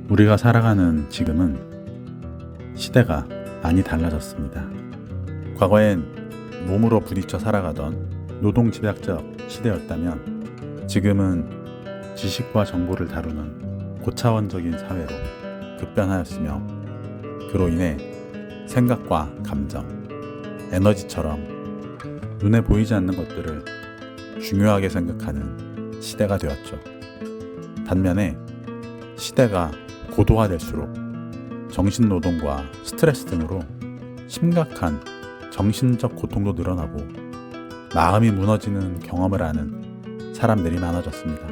우리가 살아가는 지금은 시대가 많이 달라졌습니다. 과거엔 몸으로 부딪혀 살아가던 노동집약적 시대였다면 지금은 지식과 정보를 다루는 고차원적인 사회로 급변하였으며 그로 인해 생각과 감정, 에너지처럼 눈에 보이지 않는 것들을 중요하게 생각하는 시대가 되었죠. 반면에 시대가 고도화될수록 정신노동과 스트레스 등으로 심각한 정신적 고통도 늘어나고 마음이 무너지는 경험을 하는 사람들이 많아졌습니다.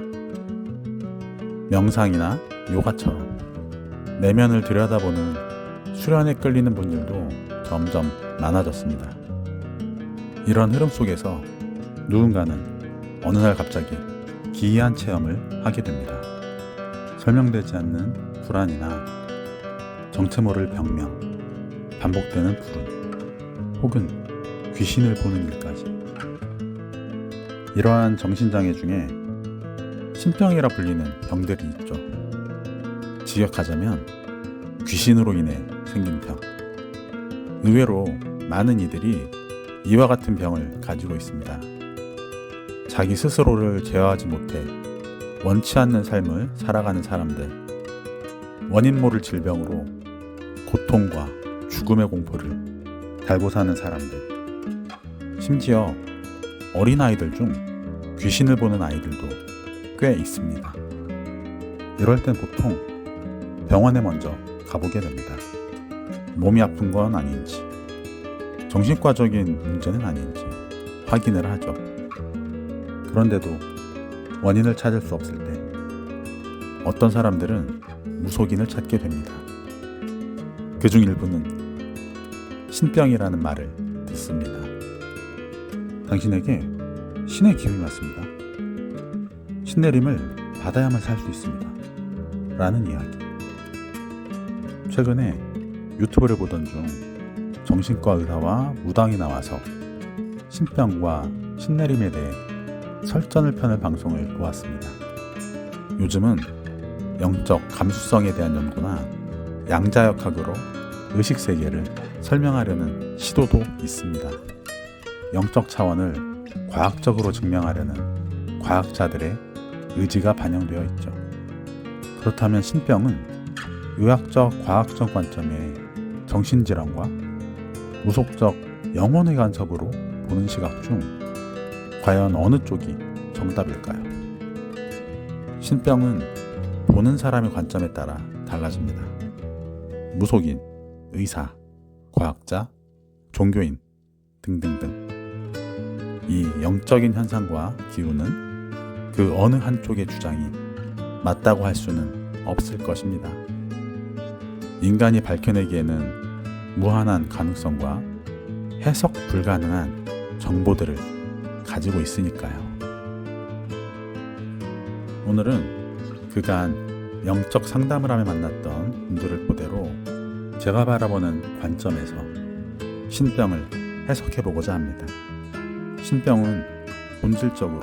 명상이나 요가처럼 내면을 들여다보는 수련에 끌리는 분들도 점점 많아졌습니다. 이런 흐름 속에서 누군가는 어느 날 갑자기 기이한 체험을 하게 됩니다. 설명되지 않는 불안이나 정체 모를 병명, 반복되는 불운, 혹은 귀신을 보는 일까지. 이러한 정신장애 중에 신병이라 불리는 병들이 있죠. 직역하자면 귀신으로 인해 생긴 병. 의외로 많은 이들이 이와 같은 병을 가지고 있습니다. 자기 스스로를 제어하지 못해 원치 않는 삶을 살아가는 사람들, 원인 모를 질병으로 고통과 죽음의 공포를 달고 사는 사람들, 심지어 어린아이들 중 귀신을 보는 아이들도 꽤 있습니다. 이럴 땐 보통 병원에 먼저 가보게 됩니다. 몸이 아픈 건 아닌지, 정신과적인 문제는 아닌지 확인을 하죠. 그런데도 원인을 찾을 수 없을 때 어떤 사람들은 무속인을 찾게 됩니다. 그중 일부는 신병이라는 말을 듣습니다. 당신에게 신의 기운이 왔습니다. 신내림을 받아야만 살 수 있습니다. 라는 이야기. 최근에 유튜브를 보던 중 정신과 의사와 무당이 나와서 신병과 신내림에 대해 설전을 펴는 방송을 보았습니다. 요즘은 영적 감수성에 대한 연구나 양자역학으로 의식세계를 설명하려는 시도도 있습니다. 영적 차원을 과학적으로 증명하려는 과학자들의 의지가 반영되어 있죠. 그렇다면 신병은 의학적, 과학적 관점의 정신질환과 무속적 영혼의 간섭으로 보는 시각 중 과연 어느 쪽이 정답일까요? 신병은 보는 사람의 관점에 따라 달라집니다. 무속인, 의사, 과학자, 종교인 등등등. 이 영적인 현상과 기운은 그 어느 한쪽의 주장이 맞다고 할 수는 없을 것입니다. 인간이 밝혀내기에는 무한한 가능성과 해석 불가능한 정보들을 가지고 있으니까요. 오늘은 그간 영적 상담을 하며 만났던 분들을 토대로 제가 바라보는 관점에서 신병을 해석해보고자 합니다. 신병은 본질적으로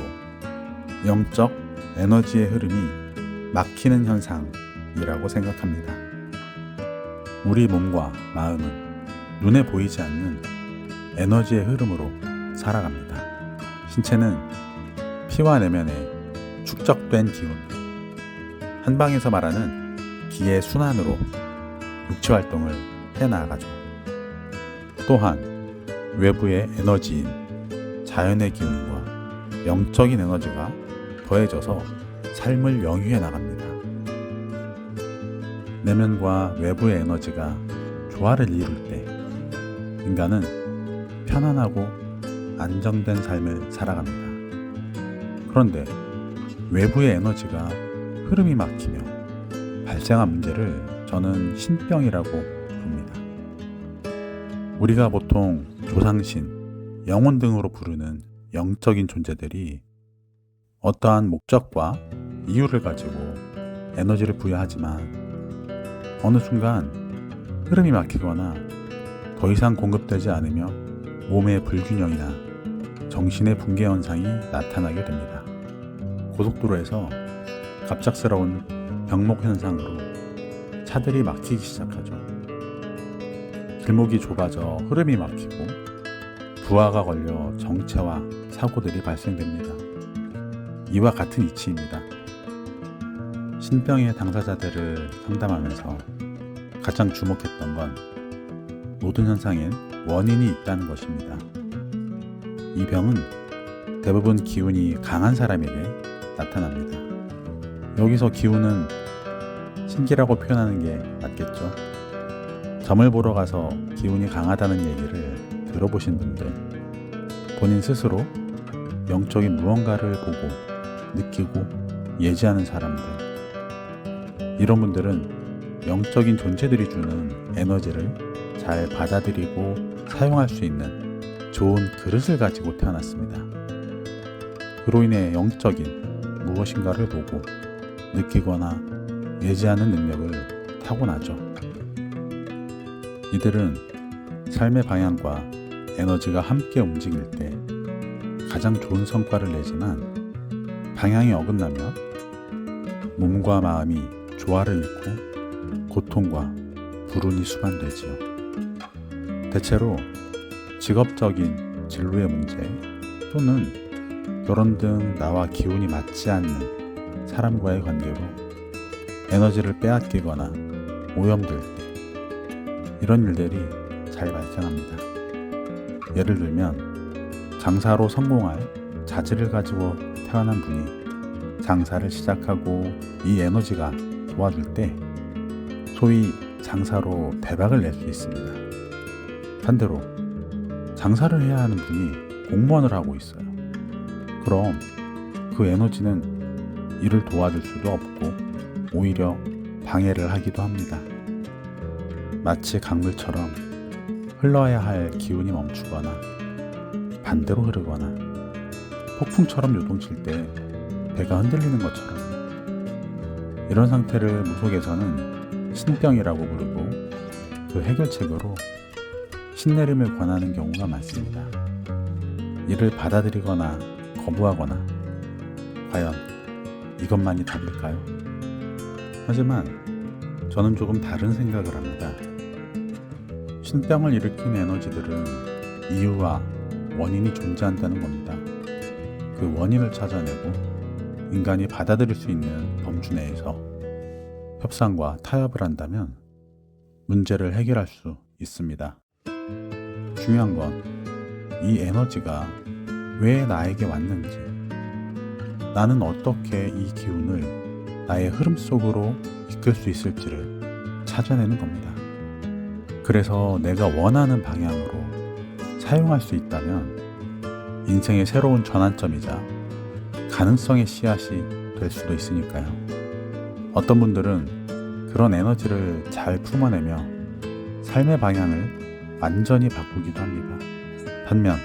영적 에너지의 흐름이 막히는 현상이라고 생각합니다. 우리 몸과 마음은 눈에 보이지 않는 에너지의 흐름으로 살아갑니다. 신체는 피와 내면에 축적된 기운, 한방에서 말하는 기의 순환으로 육체 활동을 해나가죠. 또한 외부의 에너지인 자연의 기운과 영적인 에너지가 더해져서 삶을 영위해 나갑니다. 내면과 외부의 에너지가 조화를 이룰 때 인간은 편안하고 안정된 삶을 살아갑니다. 그런데 외부의 에너지가 흐름이 막히며 발생한 문제를 저는 신병이라고 봅니다. 우리가 보통 조상신, 영혼 등으로 부르는 영적인 존재들이 어떠한 목적과 이유를 가지고 에너지를 부여하지만 어느 순간 흐름이 막히거나 더 이상 공급되지 않으며 몸의 불균형이나 정신의 붕괴 현상이 나타나게 됩니다. 고속도로에서 갑작스러운 병목 현상으로 차들이 막히기 시작하죠. 길목이 좁아져 흐름이 막히고 부하가 걸려 정체와 사고들이 발생됩니다. 이와 같은 이치입니다. 신병의 당사자들을 상담하면서 가장 주목했던 건 모든 현상엔 원인이 있다는 것입니다. 이 병은 대부분 기운이 강한 사람에게 나타납니다. 여기서 기운은 신기라고 표현하는 게 맞겠죠. 점을 보러 가서 기운이 강하다는 얘기를 들어보신 분들, 본인 스스로 영적인 무언가를 보고 느끼고 예지하는 사람들, 이런 분들은 영적인 존재들이 주는 에너지를 잘 받아들이고 사용할 수 있는 좋은 그릇을 가지고 태어났습니다. 그로 인해 영적인 무엇인가를 보고 느끼거나 예지하는 능력을 타고나죠. 이들은 삶의 방향과 에너지가 함께 움직일 때 가장 좋은 성과를 내지만 방향이 어긋나면 몸과 마음이 조화를 잃고 고통과 불운이 수반되지요. 대체로 직업적인 진로의 문제 또는 결혼 등 나와 기운이 맞지 않는 사람과의 관계로 에너지를 빼앗기거나 오염될 때 이런 일들이 잘 발생합니다. 예를 들면 장사로 성공할 자질을 가지고 태어난 분이 장사를 시작하고 이 에너지가 도와줄 때 소위 장사로 대박을 낼 수 있습니다. 반대로 장사를 해야 하는 분이 공무원을 하고 있어요. 그럼 그 에너지는 일을 도와줄 수도 없고 오히려 방해를 하기도 합니다. 마치 강물처럼 흘러야 할 기운이 멈추거나 반대로 흐르거나 폭풍처럼 요동칠 때 배가 흔들리는 것처럼 이런 상태를 무속에서는 신병이라고 부르고 그 해결책으로 신내림을 권하는 경우가 많습니다. 이를 받아들이거나 거부하거나 과연 이것만이 답일까요? 하지만 저는 조금 다른 생각을 합니다. 신병을 일으킨 에너지들은 이유와 원인이 존재한다는 겁니다. 그 원인을 찾아내고 인간이 받아들일 수 있는 범주 내에서 협상과 타협을 한다면 문제를 해결할 수 있습니다. 중요한 건 이 에너지가 왜 나에게 왔는지, 나는 어떻게 이 기운을 나의 흐름 속으로 이끌 수 있을지를 찾아내는 겁니다. 그래서 내가 원하는 방향으로 사용할 수 있다면 인생의 새로운 전환점이자 가능성의 씨앗이 될 수도 있으니까요. 어떤 분들은 그런 에너지를 잘 품어내며 삶의 방향을 완전히 바꾸기도 합니다. 반면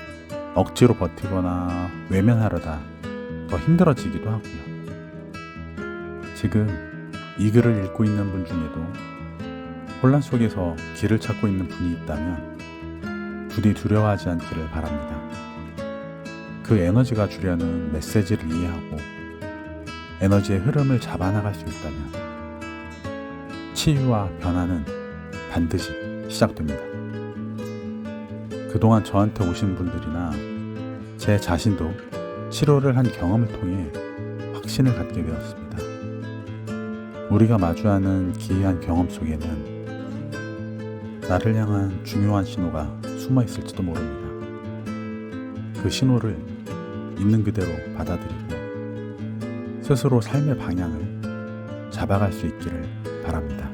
억지로 버티거나 외면하려다 더 힘들어지기도 하고요. 지금 이 글을 읽고 있는 분 중에도 혼란 속에서 길을 찾고 있는 분이 있다면 부디 두려워하지 않기를 바랍니다. 그 에너지가 주려는 메시지를 이해하고 에너지의 흐름을 잡아나갈 수 있다면 치유와 변화는 반드시 시작됩니다. 그동안 저한테 오신 분들이나 제 자신도 치료를 한 경험을 통해 확신을 갖게 되었습니다. 우리가 마주하는 기이한 경험 속에는 나를 향한 중요한 신호가 숨어 있을지도 모릅니다. 그 신호를 있는 그대로 받아들이고 스스로 삶의 방향을 잡아갈 수 있기를 바랍니다.